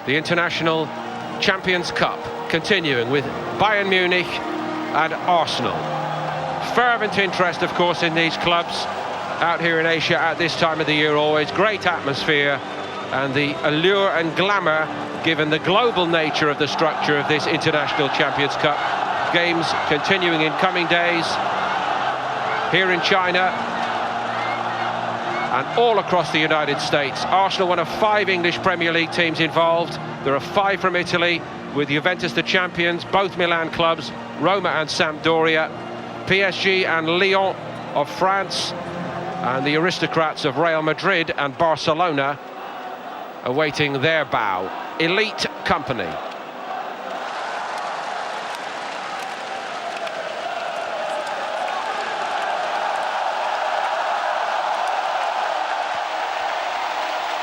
The International Champions Cup continuing with Bayern Munich and Arsenal. Fervent interest, of course, in these clubs out here in Asia at this time of the year. Always great atmosphere and the allure and glamour given the global nature of the structure of this International Champions Cup. Games continuing in coming days here in China and all across the United States. Arsenal, one of 5 English Premier League teams involved. There are 5 from Italy, with Juventus the champions, both Milan clubs, Roma and Sampdoria, PSG and Lyon of France, and the aristocrats of Real Madrid and Barcelona awaiting their bow. Elite company.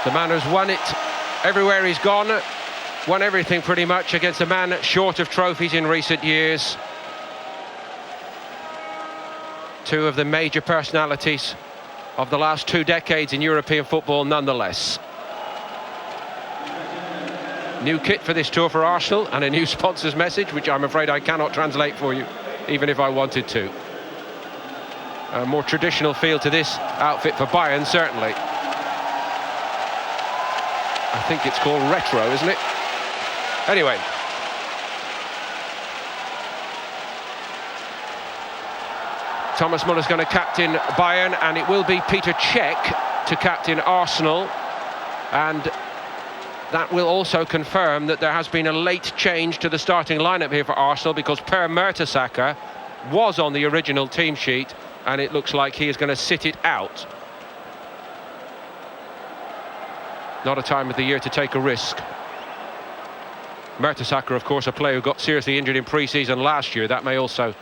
The man who's won it everywhere he's gone, won everything pretty much against a man short of trophies in recent years. 2 of the major personalities of the last 2 decades in European football nonetheless. New kit for this tour for Arsenal and a new sponsor's message, which I'm afraid I cannot translate for you, even if I wanted to. A more traditional feel to this outfit for Bayern, certainly. I think it's called retro, isn't it? Anyway. Thomas Muller's going to captain Bayern, and it will be Peter Cech to captain Arsenal. And that will also confirm that there has been a late change to the starting lineup here for Arsenal, because Per Mertesacker was on the original team sheet, and it looks like he is going to sit it out. Not a time of the year to take a risk. Mertesacker, of course, a player who got seriously injured in pre-season last year. That may also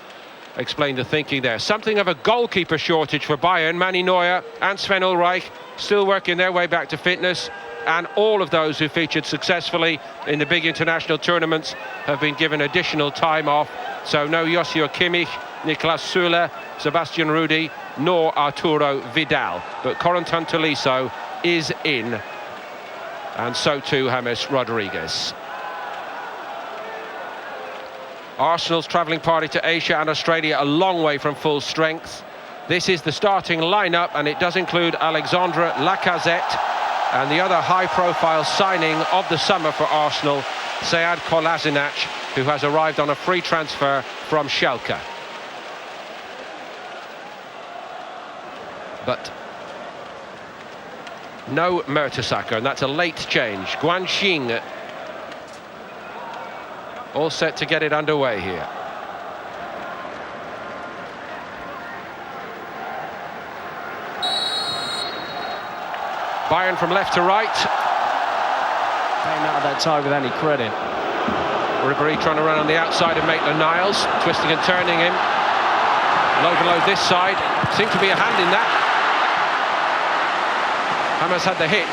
explain the thinking there. Something of a goalkeeper shortage for Bayern. Manny Neuer and Sven Ulreich still working their way back to fitness, and all of those who featured successfully in the big international tournaments have been given additional time off. So no Joshua Kimmich, Niklas Süle, Sebastian Rudy, nor Arturo Vidal. But Corentin Tolisso is in, and so too James Rodriguez. Arsenal's travelling party to Asia and Australia a long way from full strength. This is the starting lineup, and it does include Alexandre Lacazette and the other high-profile signing of the summer for Arsenal, Sead Kolasinac, who has arrived on a free transfer from Schalke. But no Mertesacker, and that's a late change. Guan Xing all set to get it underway here. Bayern from left to right. Came out of that tie with any credit. Ribéry trying to run on the outside of Maitland-Niles, twisting and turning him. Low below this side. Seemed to be a hand in that. Hamas had the hit.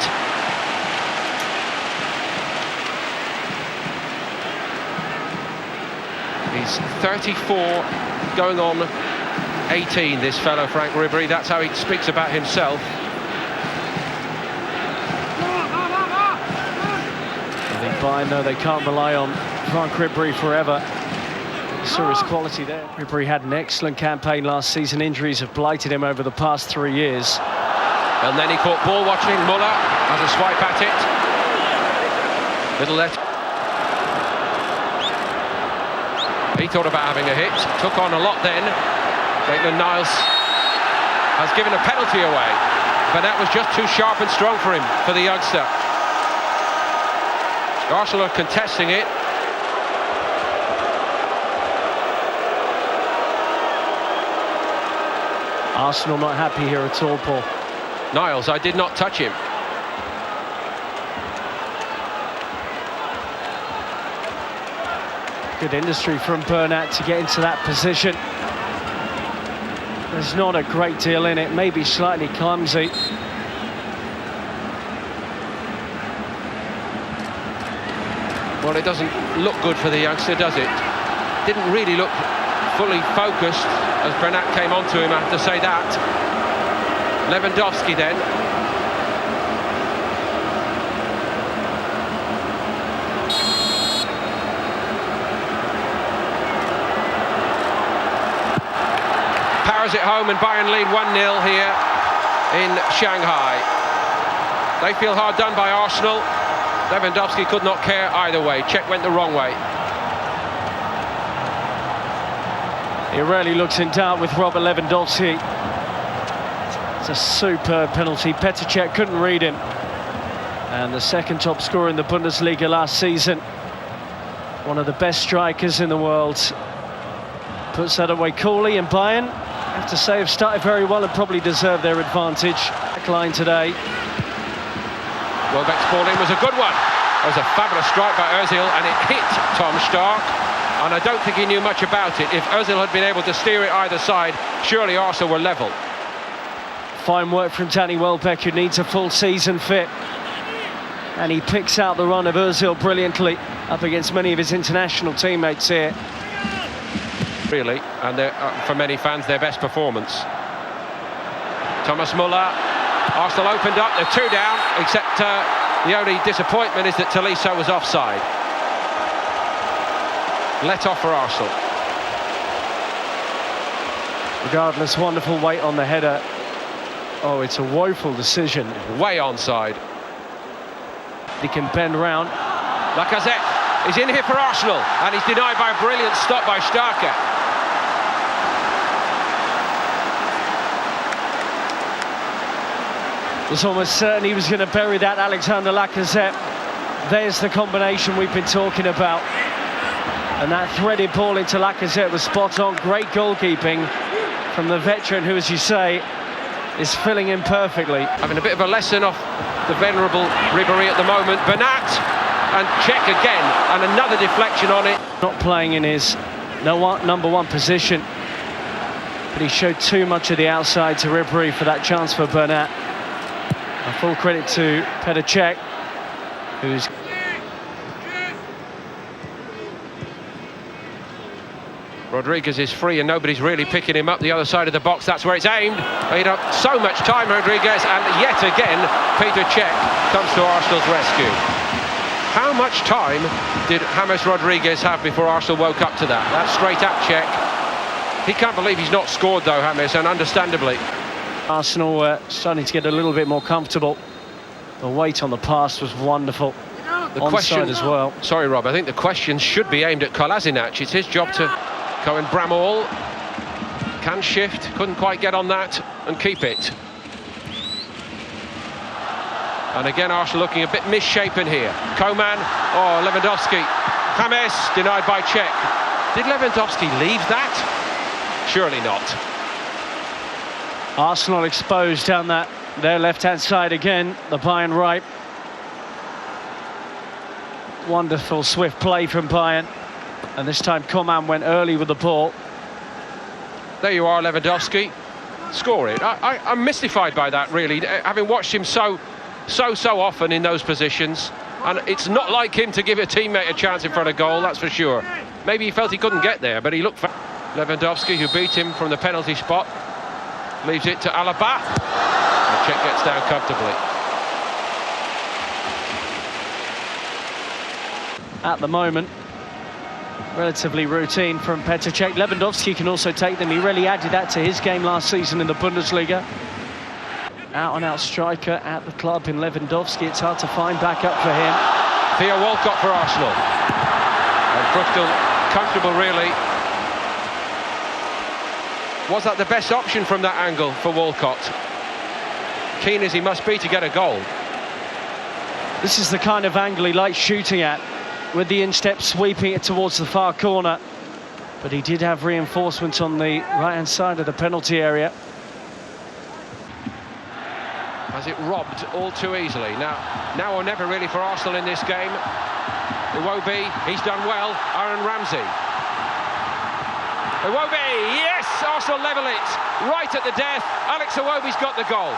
He's 34, going on 18, this fellow, Franck Ribéry. That's how he speaks about himself. I think Bayern know they can't rely on Franck Ribéry forever. Saw his quality there. Ribéry had an excellent campaign last season. Injuries have blighted him over the past 3 years. And then he caught ball watching. Muller has a swipe at it. Little left. He thought about having a hit, took on a lot then. Maitland-Niles has given a penalty away, but that was just too sharp and strong for him, for the youngster. Arsenal are contesting it. Arsenal not happy here at all, Paul. Niles, I did not touch him. Good industry from Bernat to get into that position. There's not a great deal in it, maybe slightly clumsy. Well, it doesn't look good for the youngster, does it? Didn't really look fully focused as Bernat came onto him, I have to say that. Lewandowski then. drives it home, and Bayern lead 1-0 here in Shanghai. They feel hard done by Arsenal. Lewandowski could not care either way. Czech went the wrong way. He really looks in doubt with Robert Lewandowski. It's a superb penalty. Petr Cech couldn't read him. And the second top scorer in the Bundesliga last season. One of the best strikers in the world. Puts that away coolly, and Bayern, I have to say, have started very well and probably deserve their advantage. Back line today. Welbeck's ball in was a good one. It was a fabulous strike by Ozil, and it hit Tom Stark. And I don't think he knew much about it. If Ozil had been able to steer it either side, surely Arsenal were level. Fine work from Danny Welbeck, who needs a full season fit. And he picks out the run of Ozil brilliantly up against many of his international teammates here. Really, and for many fans, their best performance. Thomas Muller. Arsenal opened up, they're 2 down, except the only disappointment is that Tolisso was offside. Let off for Arsenal. Regardless, wonderful weight on the header. Oh, it's a woeful decision. Way onside. He can bend round. Lacazette is in here for Arsenal, and he's denied by a brilliant stop by Starker. Was almost certain he was going to bury that, Alexander Lacazette. There's the combination we've been talking about. And that threaded ball into Lacazette was spot on. Great goalkeeping from the veteran, who, as you say, is filling in perfectly. Having a bit of a lesson off the venerable Ribéry at the moment. Bernat, and Cech again, and another deflection on it. Not playing in his number one position, but he showed too much of the outside to Ribéry for that chance for Bernat. A full credit to Petr Cech, who's... Rodriguez is free and nobody's really picking him up the other side of the box. That's where it's aimed. He had so much time, Rodriguez, and yet again Petr Cech comes to Arsenal's rescue. How much time did James Rodriguez have before Arsenal woke up to that? That's straight at Cech. He can't believe he's not scored though, James, and understandably. Arsenal starting to get a little bit more comfortable. The weight on the pass was wonderful. The question as well. Sorry, Rob. I think the question should be aimed at Kolasinac. It's his job to go and Bramall. Can shift, couldn't quite get on that and keep it. And again, Arsenal looking a bit misshapen here. Coman, oh, Lewandowski. James denied by Cech. Did Lewandowski leave that? Surely not. Arsenal exposed down their left-hand side again, the Bayern right. Wonderful swift play from Bayern, and this time Coman went early with the ball. There you are, Lewandowski. Score it. I'm mystified by that, really, having watched him so often in those positions, and it's not like him to give a teammate a chance in front of goal, that's for sure. Maybe he felt he couldn't get there, but he looked... Lewandowski, who beat him from the penalty spot, leaves it to Alaba. And Cech gets down comfortably. At the moment, relatively routine from Petr Cech. Lewandowski can also take them. He really added that to his game last season in the Bundesliga. Out-and-out striker at the club in Lewandowski. It's hard to find backup for him. Theo Walcott for Arsenal. And Fruchtel comfortable, really. Was that the best option from that angle for Walcott? Keen as he must be to get a goal. This is the kind of angle he likes shooting at, with the instep sweeping it towards the far corner. But he did have reinforcements on the right-hand side of the penalty area. Has it robbed all too easily. Now or never really for Arsenal in this game. Iwobi, he's done well. Aaron Ramsey. Iwobi, yes! Arsenal level it right at the death. Alex Iwobi's got the goal.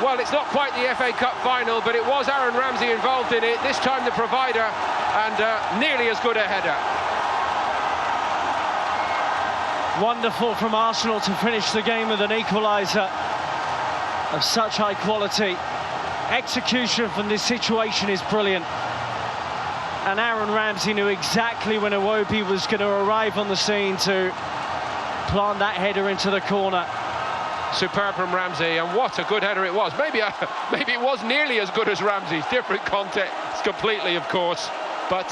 Well, it's not quite the FA Cup final, but it was Aaron Ramsey involved in it. This time the provider, and nearly as good a header. Wonderful from Arsenal to finish the game with an equaliser of such high quality. Execution from this situation is brilliant. and Aaron Ramsey knew exactly when Iwobi was going to arrive on the scene to plant that header into the corner. Superb from Ramsey, and what a good header it was. Maybe it was nearly as good as Ramsey's. Different context completely, of course, but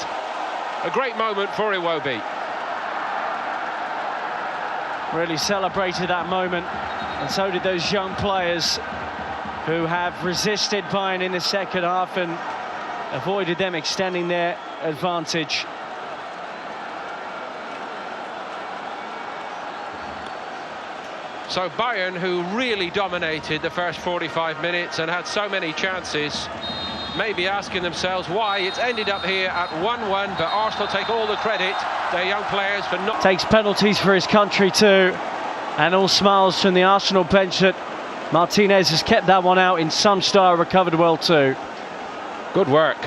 a great moment for Iwobi. Really celebrated that moment, and so did those young players who have resisted Bayern in the second half and avoided them extending their advantage. So Bayern, who really dominated the first 45 minutes and had so many chances, maybe asking themselves why it's ended up here at 1-1, but Arsenal take all the credit, their young players, for not... Takes penalties for his country too, and all smiles from the Arsenal bench that Martinez has kept that one out in some style, recovered well too. Good work.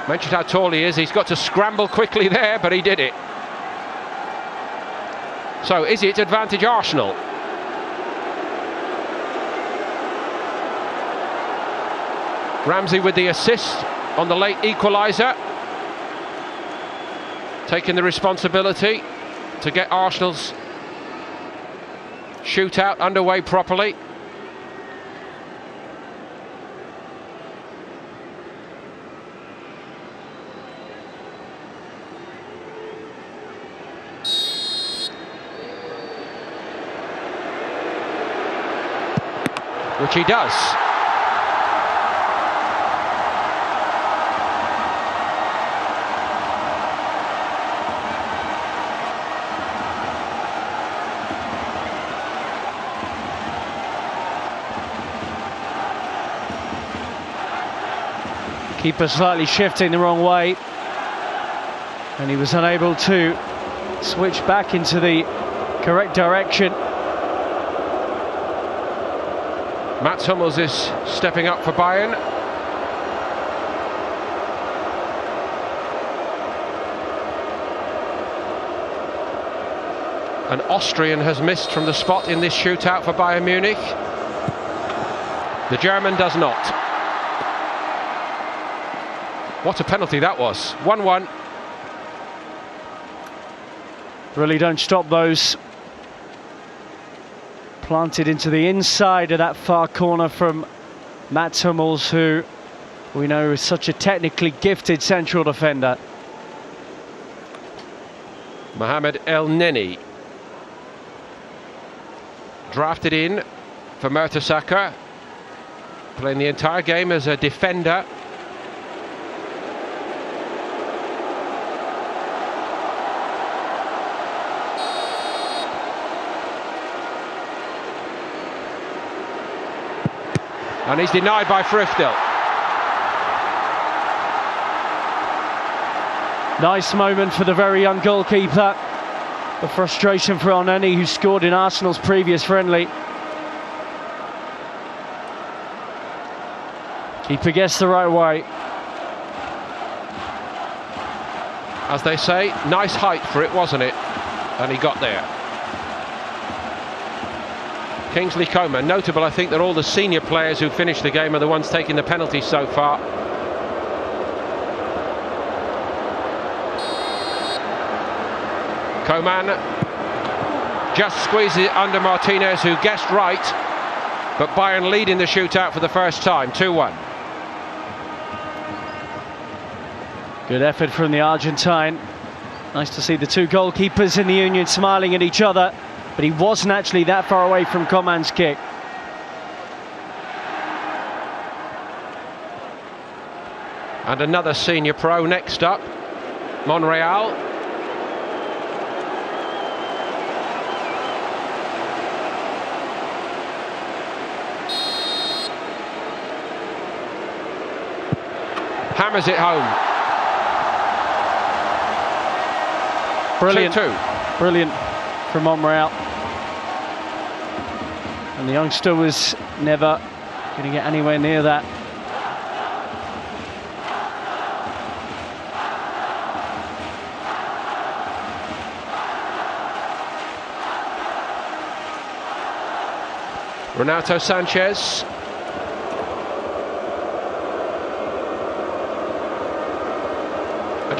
Mentioned how tall he is, he's got to scramble quickly there, but he did it. So is it advantage Arsenal? Ramsey with the assist on the late equaliser, taking the responsibility to get Arsenal's shootout underway properly. Which he does. Keeper slightly shifting the wrong way, and he was unable to switch back into the correct direction. Mats Hummels is stepping up for Bayern. An Austrian has missed from the spot in this shootout for Bayern Munich. The German does not. What a penalty that was. 1-1. Really don't stop those. Planted into the inside of that far corner from Mats Hummels, who we know is such a technically gifted central defender. Mohamed El Neni, drafted in for Mertesacker, playing the entire game as a defender. And he's denied by Friftel. Nice moment for the very young goalkeeper. The frustration for El Neni, who scored in Arsenal's previous friendly. Keeper gets the right way. As they say, nice height for it, wasn't it? And he got there. Kingsley Coman, notable I think that all the senior players who finished the game are the ones taking the penalties so far. Coman just squeezes it under Martinez, who guessed right, but Bayern lead in the shootout for the first time, 2-1. Good effort from the Argentine. Nice to see the two goalkeepers in the Union smiling at each other, but he wasn't actually that far away from Coman's kick. And another senior pro next up, Monreal. Hammers it home. Brilliant. 2-2. Brilliant from Monreal. And the youngster was never going to get anywhere near that. Renato Sanchez.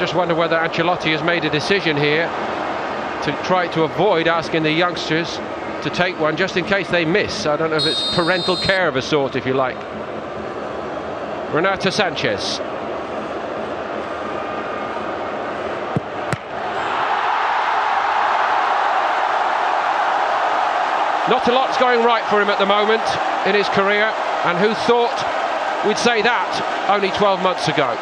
just wonder whether Ancelotti has made a decision here to try to avoid asking the youngsters to take one just in case they miss. I don't know if it's parental care of a sort, if you like. Renato Sanchez. Not a lot's going right for him at the moment in his career, and who thought we'd say that only 12 months ago?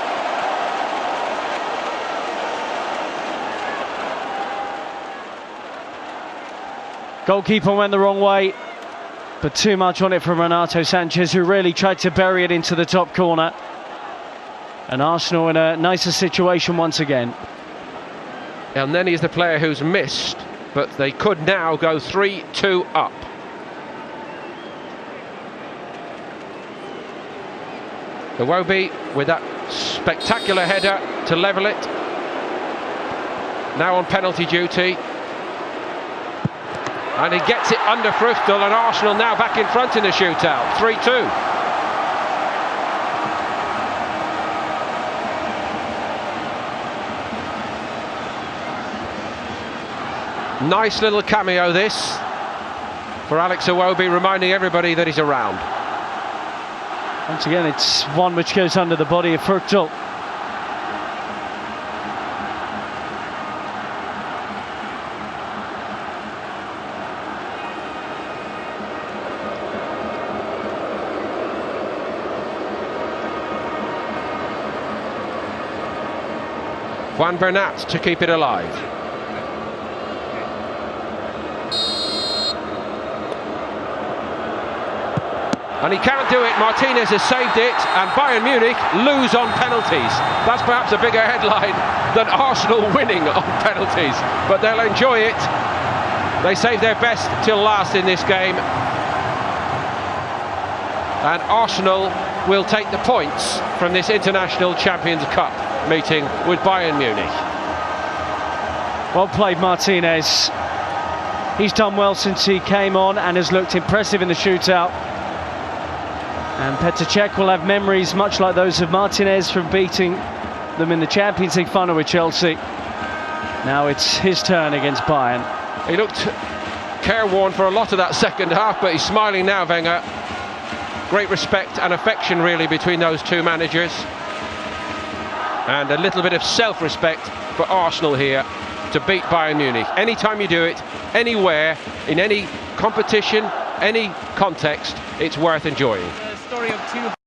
Goalkeeper went the wrong way, but too much on it from Renato Sanchez, who really tried to bury it into the top corner. And Arsenal in a nicer situation once again. And then he's the player who's missed, but they could now go 3-2 up. Iwobi with that spectacular header to level it. Now on penalty duty. And he gets it under Früchtel, and Arsenal now back in front in the shootout, 3-2. Nice little cameo this for Alex Iwobi, reminding everybody that he's around. Once again, it's one which goes under the body of Früchtel. Juan Bernat to keep it alive. And he can't do it. Martinez has saved it, and Bayern Munich lose on penalties. That's perhaps a bigger headline than Arsenal winning on penalties, but they'll enjoy it. They saved their best till last in this game, and Arsenal will take the points from this International Champions Cup meeting with Bayern Munich. Well played, Martinez. He's done well since he came on and has looked impressive in the shootout. And Petr Cech will have memories much like those of Martinez from beating them in the Champions League final with Chelsea. Now it's his turn against Bayern. He looked careworn for a lot of that second half, but he's smiling now, Wenger. Great respect and affection really between those two managers. And a little bit of self-respect for Arsenal here to beat Bayern Munich. Anytime you do it, anywhere, in any competition, any context, it's worth enjoying. Story of two